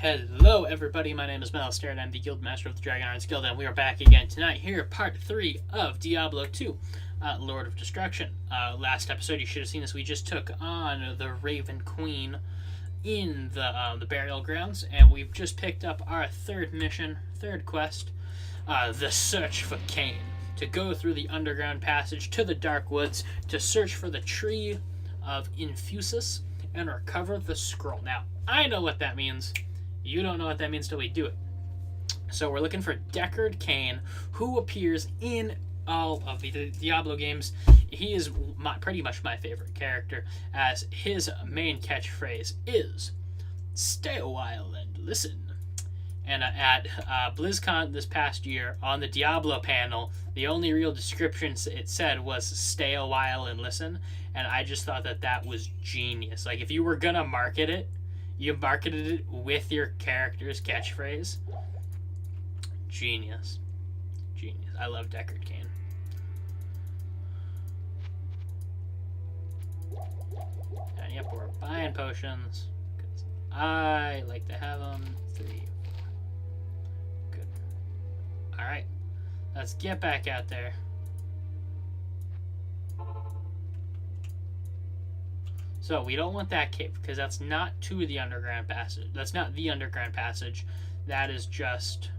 Hello everybody, my name is Malistair and I'm the Guild Master of the Dragon Irons Guild, and we are back again tonight here, part 3 of Diablo 2, Lord of Destruction. Last episode, you should have seen this, we just took on the Raven Queen in the burial grounds, and we've just picked up our third mission, third quest, the search for Cain. To go through the underground passage to the dark woods to search for the tree of Infusus and recover the scroll. Now, I know what that means. You don't know what that means till we do it. So we're looking for Deckard Cain, who appears in all of the Diablo games. He is pretty much my favorite character, as his main catchphrase is, "Stay a while and listen." And at BlizzCon this past year, on the Diablo panel, the only real description it said was, "Stay a while and listen." And I just thought that was genius. Like, if you were going to market it, you marketed it with your character's catchphrase. Genius. Genius. I love Deckard Cain. And yep, we're buying potions, because I like to have them. 3, 4. Good. Alright. Let's get back out there. So we don't want that cave, because that's not to the underground passage. That's not the underground passage. That is just...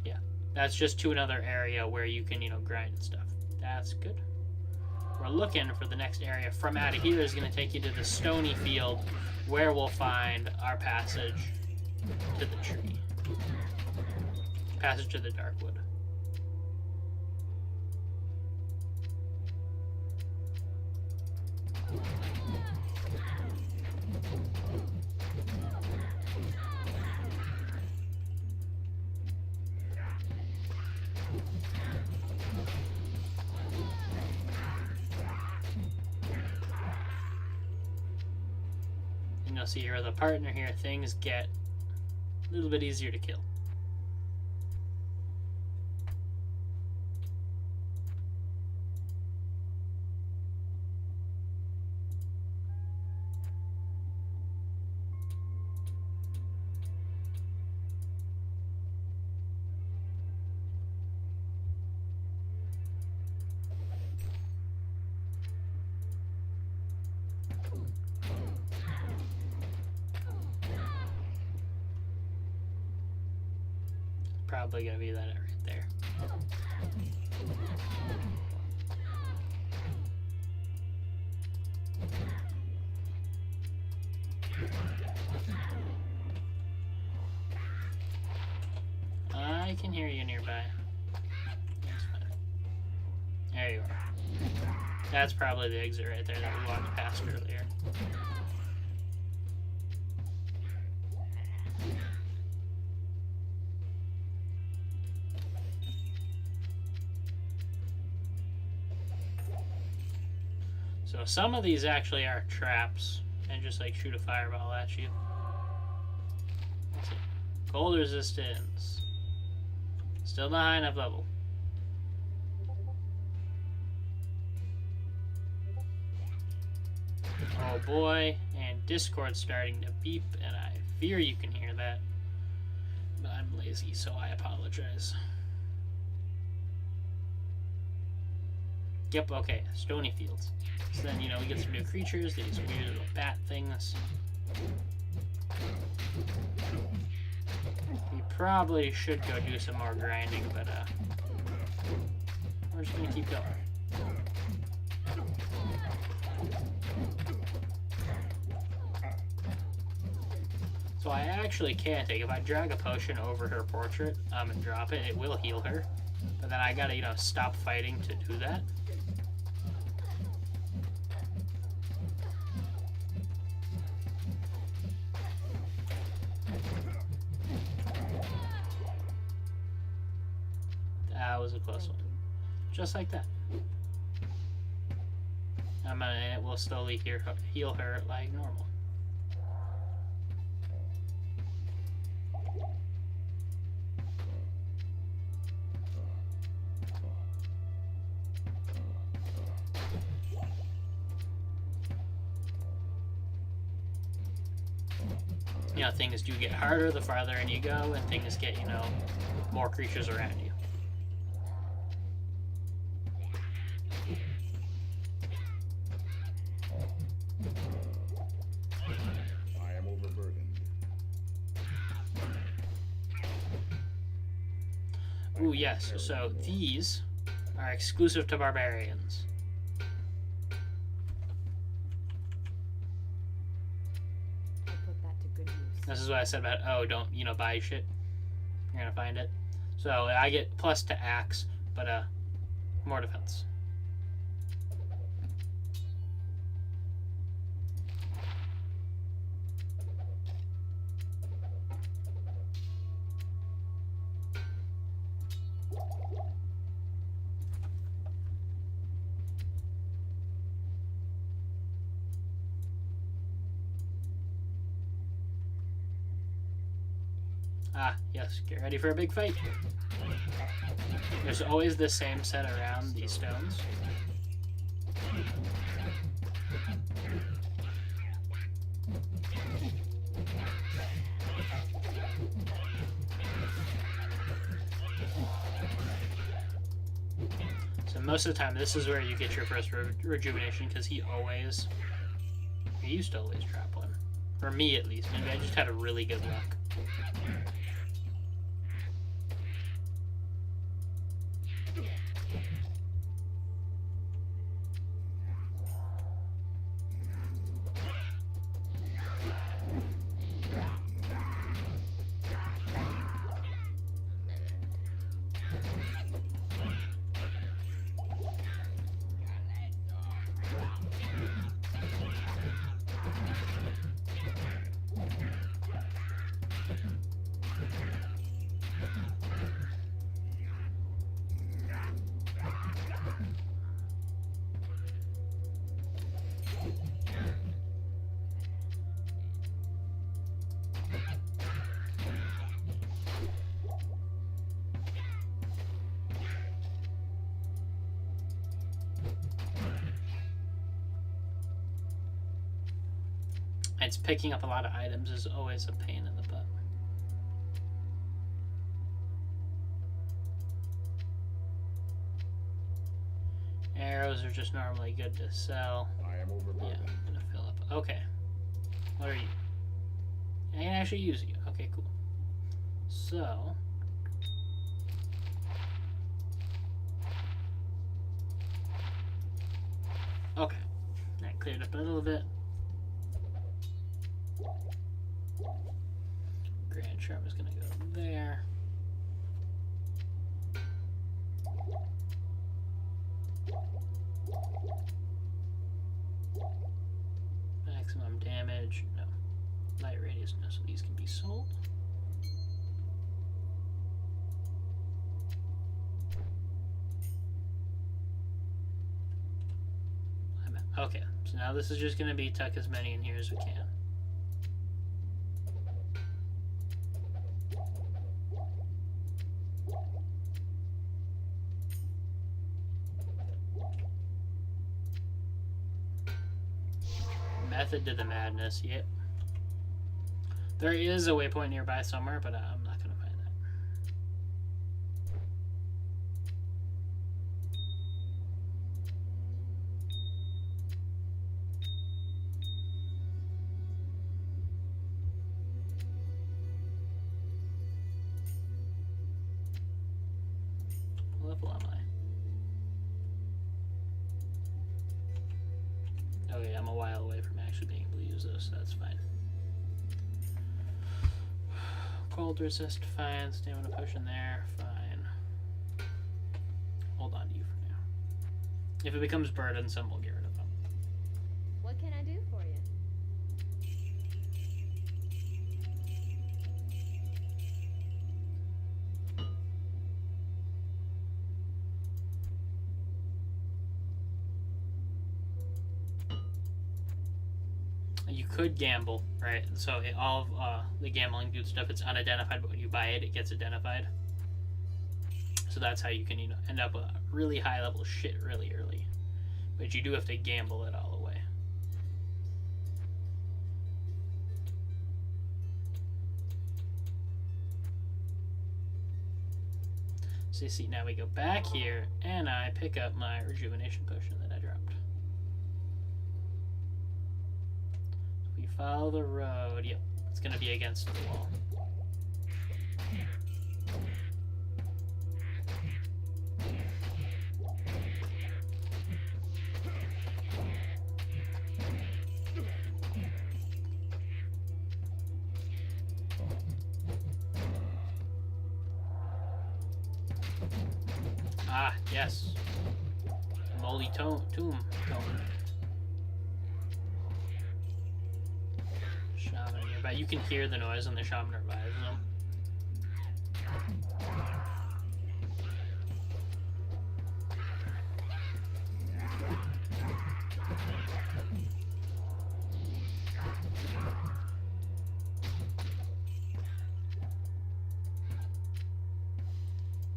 yeah. That's just to another area where you can, grind and stuff. That's good. We're looking for the next area. From out of here is going to take you to the stony field, where we'll find our passage to the tree. Passage to the Darkwood. And you'll see here with a partner here, things get a little bit easier to kill. Probably gonna be that right there. I can hear you nearby. That's fine. There you are. That's probably the exit right there that we walked past earlier. So some of these actually are traps and just like shoot a fireball at you. Let's see. Cold resistance. Still not high enough level. Oh boy, and Discord's starting to beep, and I fear you can hear that. But I'm lazy, so I apologize. Yep, okay, stony fields. So then, we get some new creatures, these weird little bat things. We probably should go do some more grinding, but we're just gonna keep going. So I actually can take, if I drag a potion over her portrait and drop it, it will heal her. But then I gotta, stop fighting to do that. That was a close one. Just like that. And it will slowly heal her like normal. you know, things do get harder the farther in you go, and things get, you know, more creatures around you. I am overburdened. Ooh, yes, so these are exclusive to barbarians. This is what I said about, oh, don't, you know, buy shit. You're gonna find it. So I get plus to axe, but more defense. Ah, yes, get ready for a big fight. There's always the same set around these stones. So most of the time, this is where you get your first rejuvenation, because he used to always drop one. For me, at least. Maybe I just had a really good luck. It's picking up a lot of items is always a pain in the butt. Arrows are just normally good to sell. I am overburdened. Yeah, I'm gonna fill up. Okay. What are you? I can actually use you. Okay, cool. So. Okay. That cleared up a little bit. Grand Charm is gonna go there. Maximum damage, no. Light radius, no, so these can be sold. Okay, so now this is just gonna be tuck as many in here as we can. Method to the madness, yep. There is a waypoint nearby somewhere, but I'm not going to find that. What level am I? Oh yeah, I'm a while away from actually being able to use those, so that's fine. Cold resist, fine. Stamina potion there, fine. Hold on to you for now. If it becomes burdensome, we'll get rid of them. What can I do for you? You could gamble, right? So all of the gambling good stuff, it's unidentified, but when you buy it, it gets identified. So that's how you can, you know, end up with really high level shit really early. But you do have to gamble it all away. So you see, now we go back here, and I pick up my rejuvenation potion that I dropped. We follow the road. Yep, it's going to be against the wall. Ah, yes. Moldy tomb. Shaman nearby. You can hear the noise when the shaman revives them.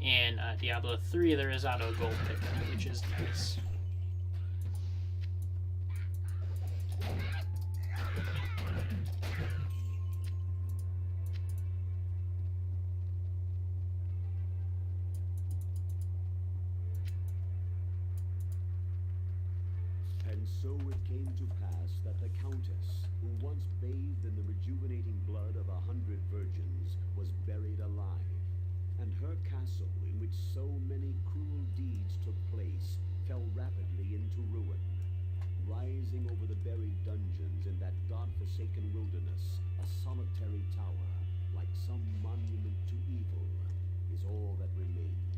In Diablo 3, there is auto gold pickup, which is nice. And so it came to pass that the Countess, who once bathed in the rejuvenating blood of 100 virgins, was buried alive. And her castle, in which so many cruel deeds took place, fell rapidly into ruin. Rising over the buried dungeons in that god-forsaken wilderness, a solitary tower, like some monument to evil, is all that remains.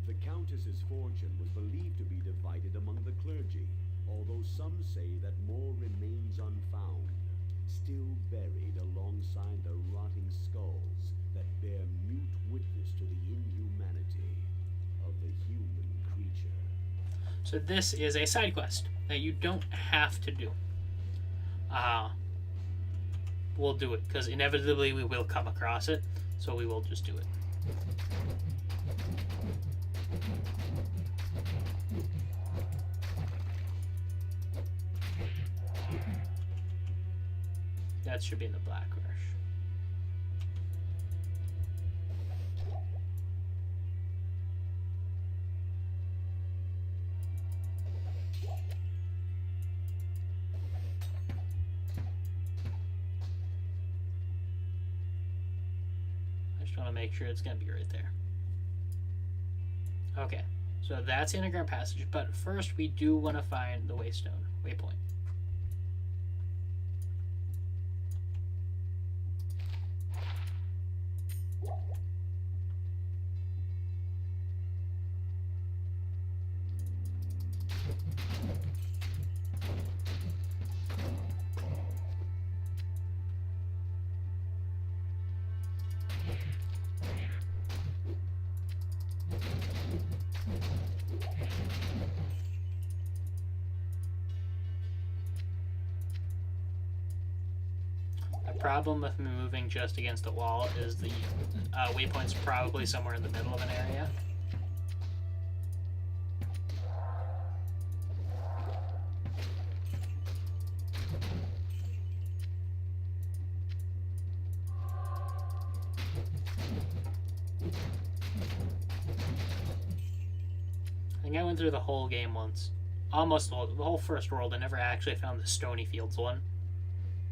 The Countess's fortune was believed to be divided among the clergy, although some say that more remains unfound, still buried alongside the rotting skulls that bear mute witness to the inhumanity of the human creature. So this is a side quest that you don't have to do. We'll do it, because inevitably we will come across it, so we will just do it. That should be in the Black Rush. I just want to make sure it's going to be right there. Okay, so that's the underground passage, but first we do want to find the waypoint. Problem with moving just against the wall is the waypoint's probably somewhere in the middle of an area. I think I went through the whole game once. Almost the whole first world. I never actually found the Stony Fields one.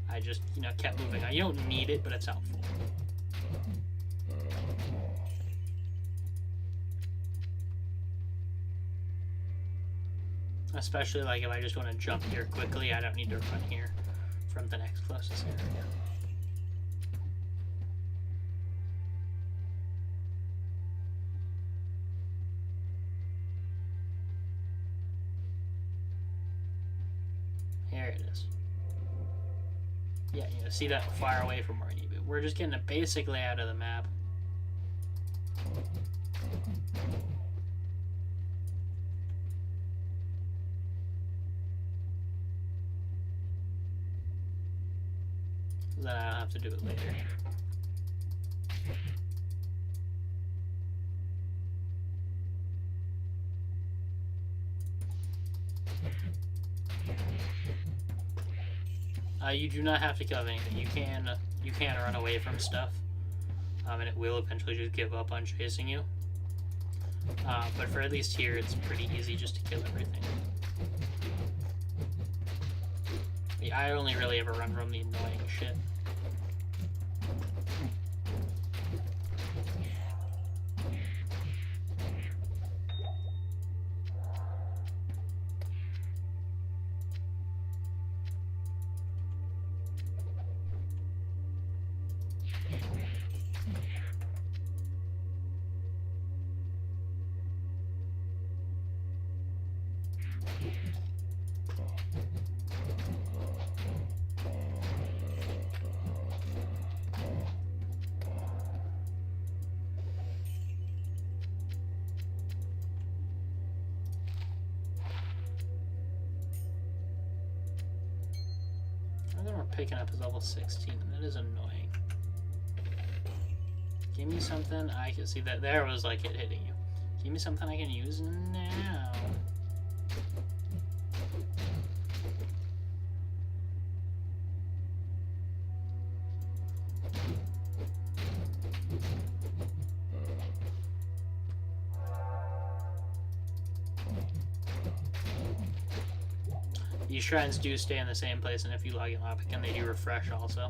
I just, kept moving on. You don't need it, but it's helpful. Especially, like, if I just want to jump here quickly, I don't need to run here from the next closest area. Here it is. Yeah, see that far away from where I need to be. We're just getting it basically out of the map. So then I don't have to do it later. You do not have to kill anything. You can run away from stuff, and it will eventually just give up on chasing you. But for at least here, it's pretty easy just to kill everything. Yeah, I only really ever run from the annoying shit. We're picking up is level 16, and that is annoying. Give me something I can see that there was like it hitting you. Give me something I can use now. These shrines do stay in the same place, and if you log in Lopic, and they do refresh also.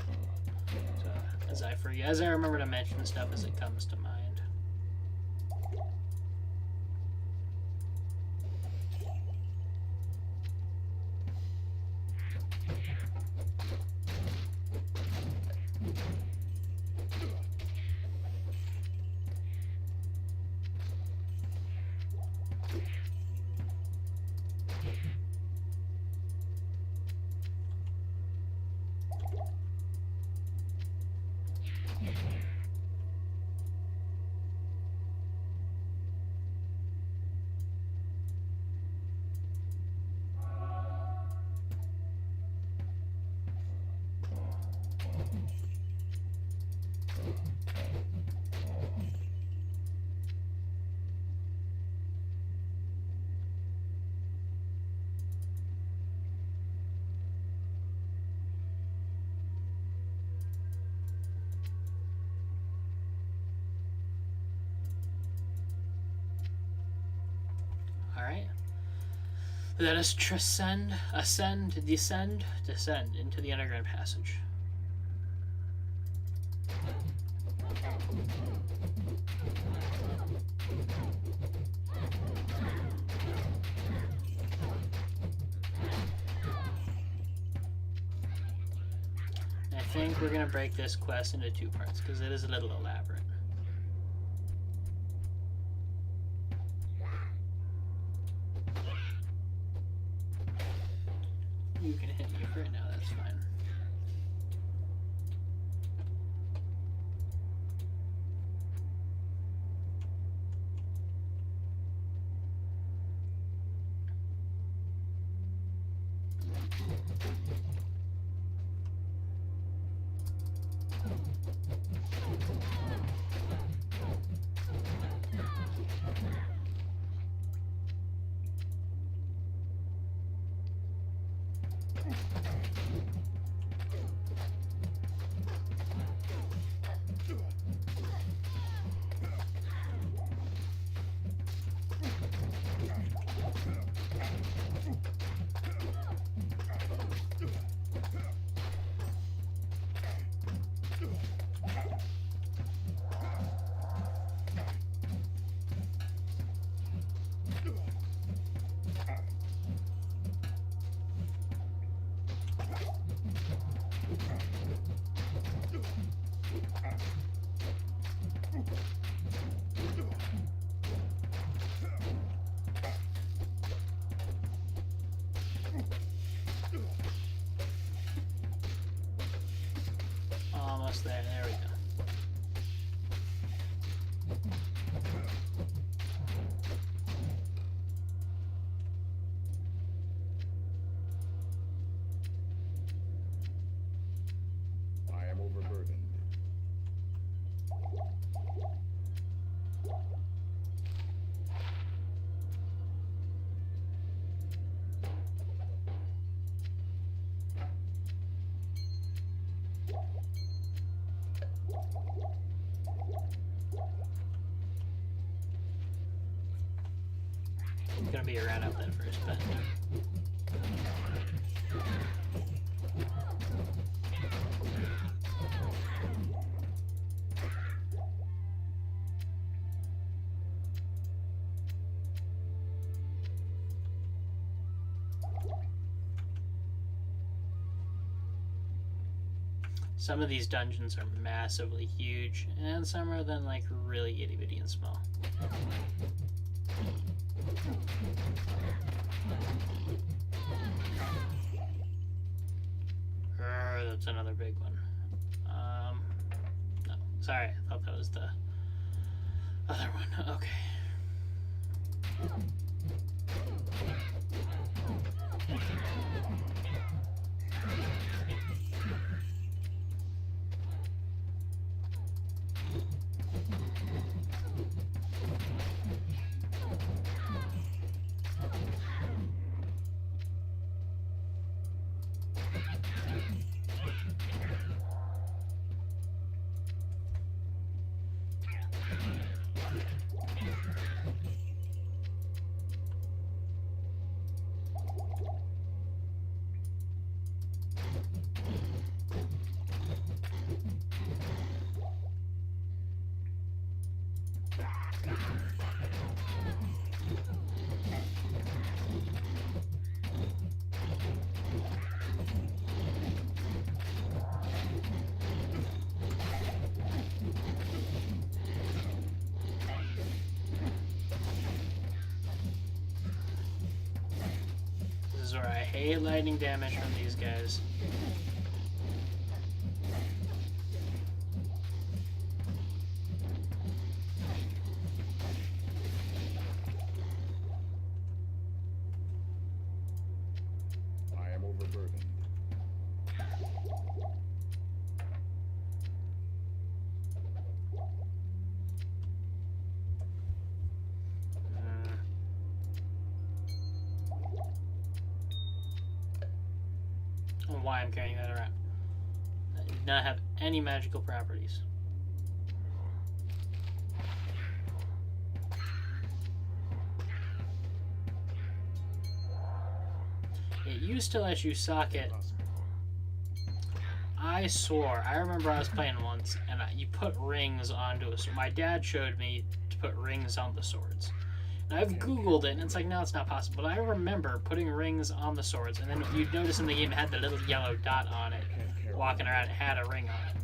So, as I remember to mention stuff as it comes to mind. Alright. Let us descend into the underground passage. I think we're going to break this quest into two parts because it is a little elaborate. You can hit me for right now, that's fine. Almost there, there we go. I am overburdened. Gonna be around up that first bend. Some of these dungeons are massively huge, and some are then like really itty bitty and small. That's another big one. No, sorry, I thought that was the other one. Okay. This is where I hate lightning damage from these guys. I am overburdened. I don't know why I'm carrying that around. It did not have any magical properties. It used to let you socket. I swore. I remember I was playing once, and you put rings onto a sword. My dad showed me to put rings on the swords. And I've Googled it, and it's like, no, it's not possible. But I remember putting rings on the swords, and then you'd notice in the game it had the little yellow dot on it. Walking around, it had a ring on it.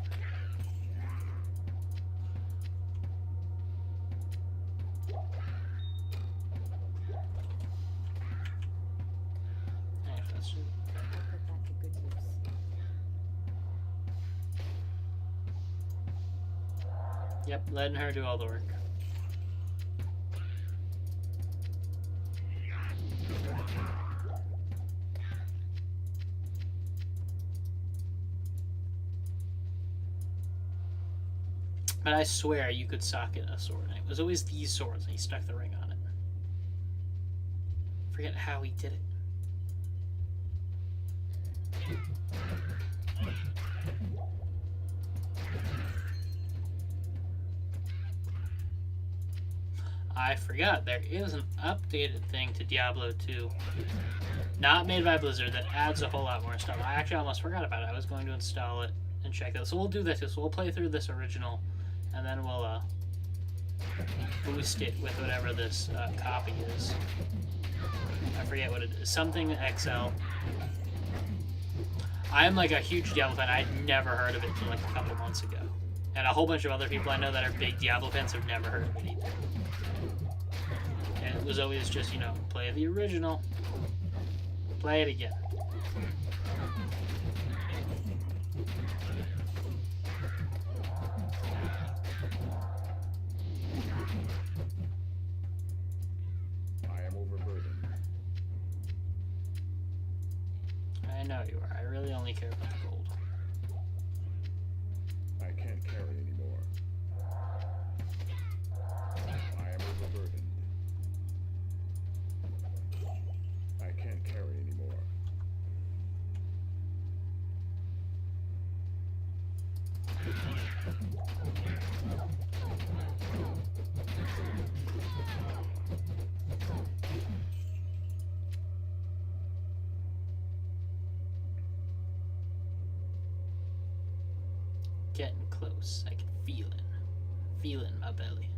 Put that to good use. Yep, letting her do all the work. But I swear you could socket a sword. And it was always these swords, and he stuck the ring on it. Forget how he did it. I forgot, there is an updated thing to Diablo 2. Not made by Blizzard, that adds a whole lot more stuff. I actually almost forgot about it. I was going to install it and check it. So we'll do that too. So we'll play through this original, and then we'll boost it with whatever this copy is. I forget what it is. Something XL. I'm like a huge Diablo fan. I'd never heard of it until like a couple months ago. And a whole bunch of other people I know that are big Diablo fans have never heard of it either. And it was always just, you know, play the original. Play it again. I am overburdened. I know you are. I really only care about the gold. I can't carry anymore. I am overburdened. I can't carry anymore. getting close. I can feel it. Feel it in my belly.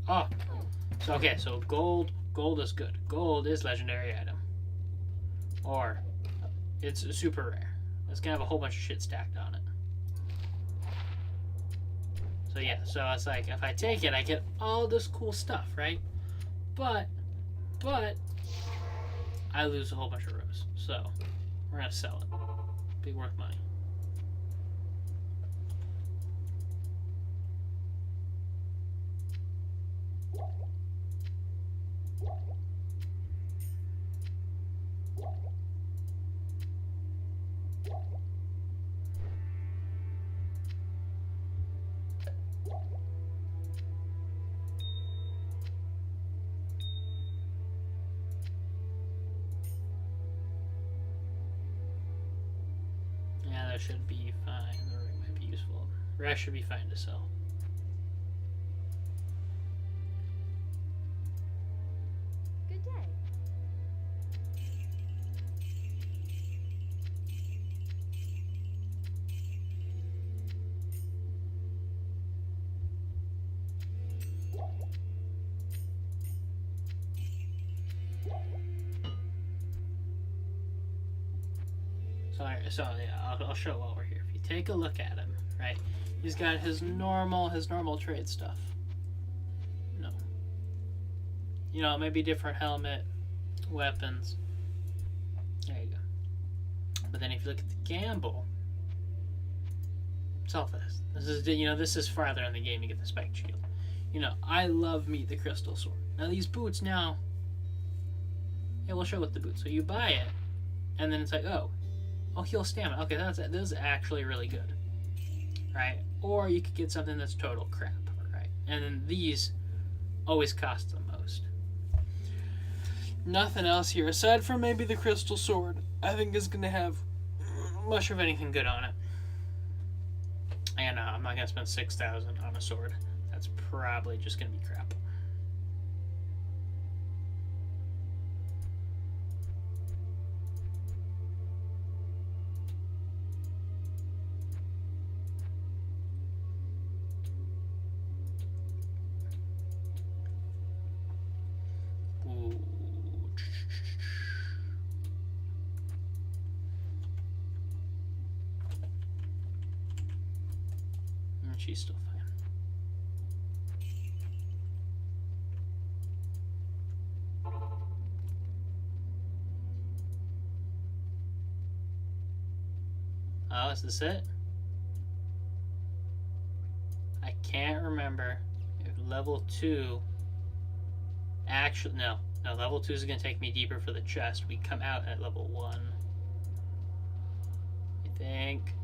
Oh, so okay, so gold is good. Gold is legendary item. Or, it's super rare. It's gonna have a whole bunch of shit stacked on it. So yeah, so it's like, if I take it, I get all this cool stuff, right? But, I lose a whole bunch of rows. So, we're gonna sell it. Be worth money. Yeah, that should be fine. The ring might be useful. The rest should be fine to sell. Good day. So yeah, I'll show while we're here. If you take a look at him, right, he's got his normal trade stuff. No. You know, maybe different helmet, weapons. There you go. But then if you look at the gamble, it's all this. This is farther in the game you get the spiked shield. You know, I love me the crystal sword. Now these boots now. Yeah, we'll show with the boots. So you buy it, and then it's like, oh, heal stamina. Okay, this is actually really good, right? Or you could get something that's total crap, right? And then these always cost the most. Nothing else here aside from maybe the crystal sword. I think is gonna have much of anything good on it. And I'm not gonna spend 6,000 on a sword. That's probably just gonna be crap. She's still fine. Oh, is this it? I can't remember if level 2 actually, no, level 2 is going to take me deeper for the chest. We come out at level 1. I think.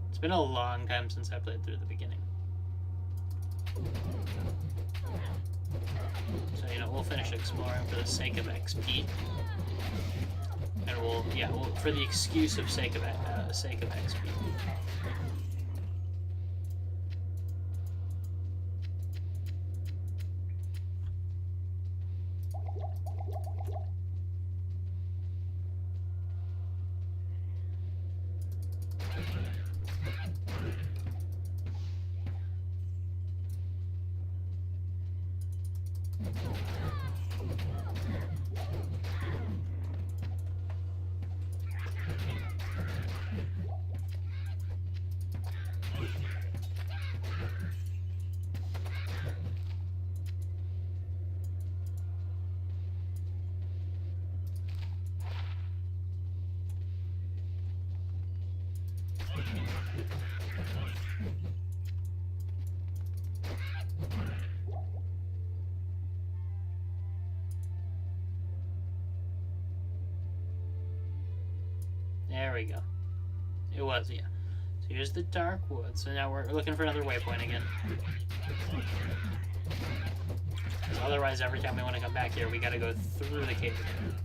It's been a long time since I played through the beginning. So, we'll finish exploring for the sake of XP. And we'll for the excuse of sake of XP. There we go. It was, yeah. So here's the dark woods. So now we're looking for another waypoint again. Otherwise, every time we want to come back here, we gotta go through the cave again.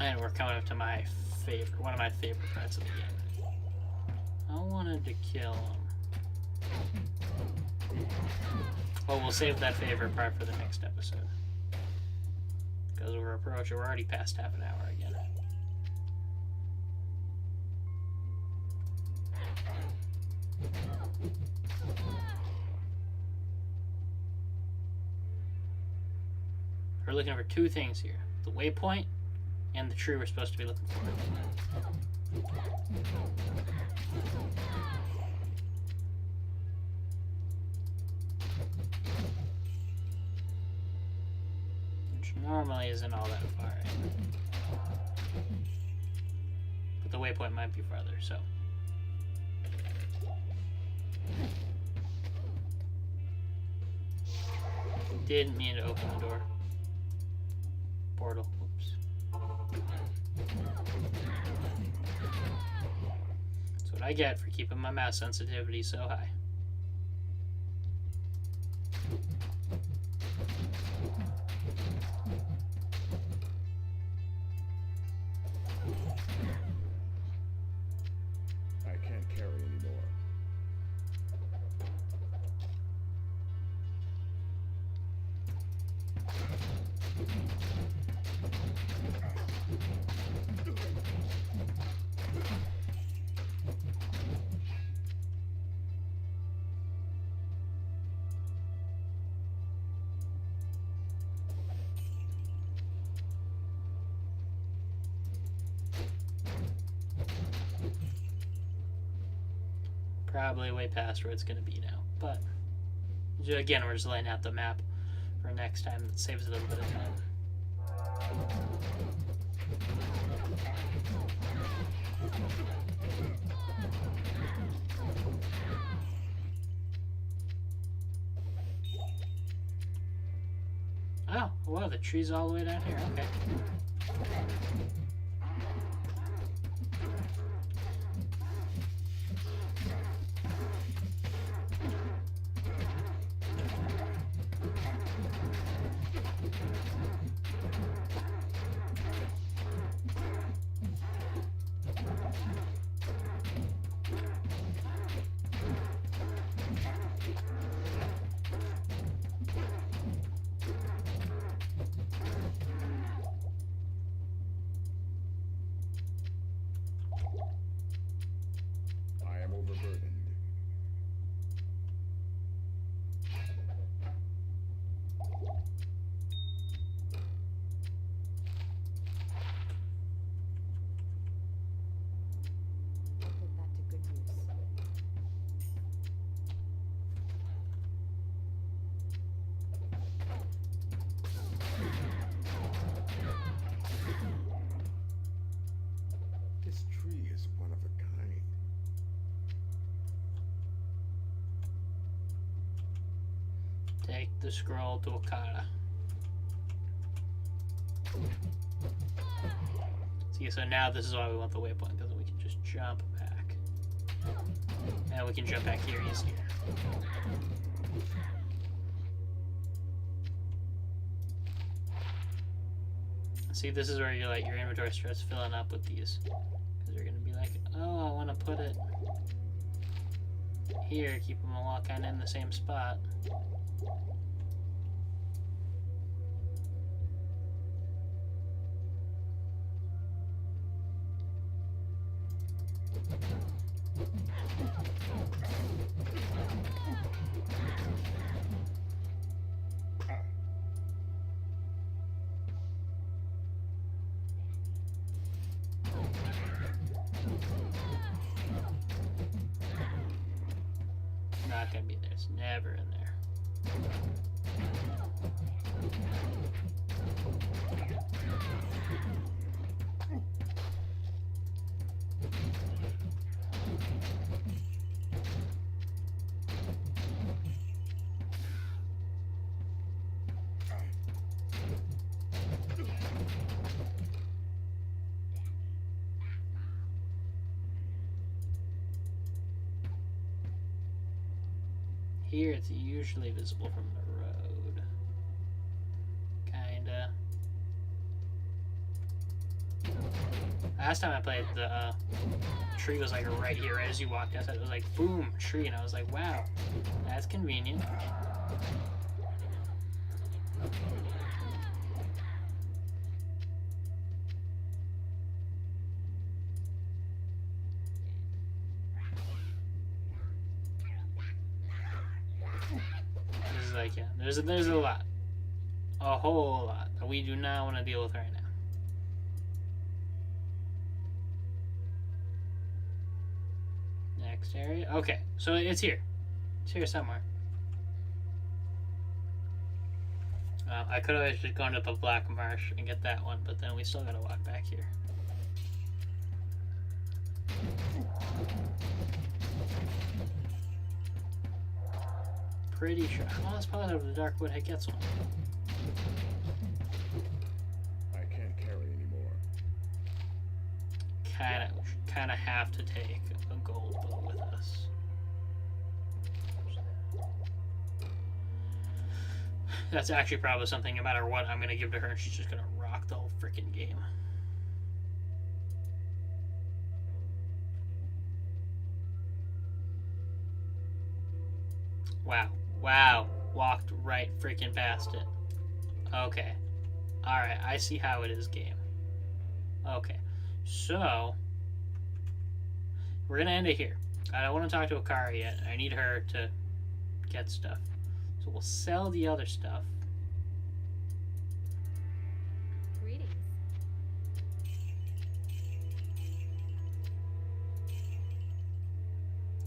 And we're coming up to my favorite, one of my favorite parts of the game. I wanted to kill him. Well, we'll save that favorite part for the next episode. Because we're already past half an hour again. We're looking for two things here. The waypoint and the tree we're supposed to be looking for. Which normally isn't all that far. But the waypoint might be farther, so. Didn't mean to open the door. Portal. Whoops. That's what I get for keeping my mouse sensitivity so high. I can't carry anymore. Probably way past where it's going to be now, but again, we're just laying out the map for next time. That saves a little bit of time. Oh, wow, the tree's all the way down here. Okay. I am overburdened. Put that to good use. This tree is one of a kind. Take the scroll to Okada. See, so now this is why we want the waypoint, because we can just jump back. And we can jump back here easier. See, this is where you're like, your inventory starts filling up with these. Because you're going to be like, oh, I want to put it here, keep them all kind of in the same spot. Not gonna be there. It's never in there. Here it's usually visible from the road. Kinda. Last time I played, the tree was like right here, right as you walked outside. It was like, boom, tree, and I was like, wow, that's convenient. This is like, yeah, there's a lot. A whole lot that we do not want to deal with right now. Next area. Okay, so it's here. It's here somewhere. I could have just gone to the Black Marsh and get that one, but then we still gotta walk back here. Pretty sure. I'm almost positive the Darkwood Head gets one. I can't carry anymore. Kind of have to take a gold bow with us. That's actually probably something, no matter what, I'm gonna give to her, and she's just gonna rock the whole freaking game. Wow. Wow. Walked right freaking past it. Okay. Alright, I see how it is, game. Okay. So, we're gonna end it here. I don't want to talk to Akari yet. I need her to get stuff. So we'll sell the other stuff. Greetings.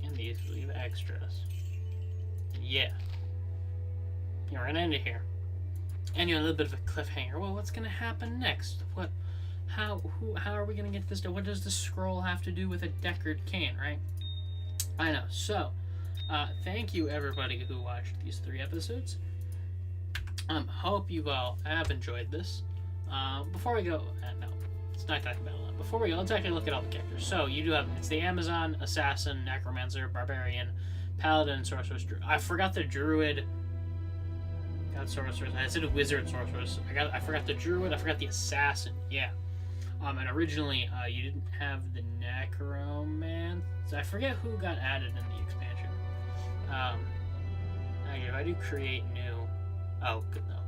And these leave extras. Yeah. Yeah, we're gonna end it here. And a little bit of a cliffhanger. Well, what's gonna happen next? How are we gonna get this done? What does the scroll have to do with a Deckard Cain, right? I know. So, thank you everybody who watched these 3 episodes. Hope you all have enjoyed this. Before we go, no, it's not talking about a lot. Before we go, let's actually look at all the characters. So you do have, it's the Amazon, Assassin, Necromancer, Barbarian, Paladin, Sorceress. I forgot the Druid. Got Sorceress. I said Wizard, Sorceress. I forgot the Druid. I forgot the Assassin. Yeah. And originally, you didn't have the Necromancer. I forget who got added in the expansion. If I do create new, oh, good, no.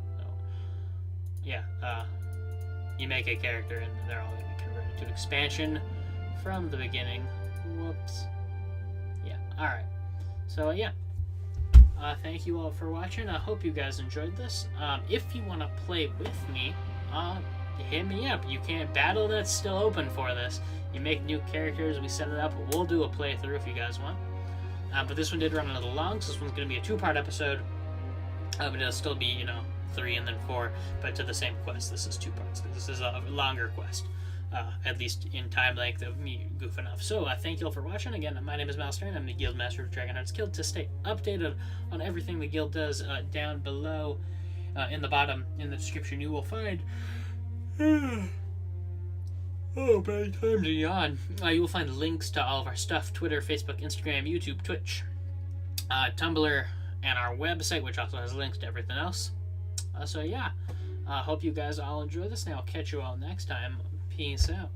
Yeah, you make a character and they're all going to be converted to expansion from the beginning. Whoops. Yeah, alright. So, yeah. Thank you all for watching. I hope you guys enjoyed this. If you want to play with me, hit me up. You can't battle, that's still open for this. You make new characters, we set it up. We'll do a playthrough if you guys want. But this one did run a little long, so this one's going to be a 2-part episode. But it'll still be, 3 and then 4, but to the same quest. This is 2 parts. This is a longer quest, at least in time length of me goofing off. So, thank you all for watching. Again, my name is Malster, and I'm the Guild Master of Dragonheart's Guild. To stay updated on everything the Guild does, down below, in the bottom, in the description, you will find... Oh, bad time to yawn. You will find links to all of our stuff: Twitter, Facebook, Instagram, YouTube, Twitch, Tumblr, and our website, which also has links to everything else. So yeah, hope you guys all enjoy this, and I'll catch you all next time. Peace out.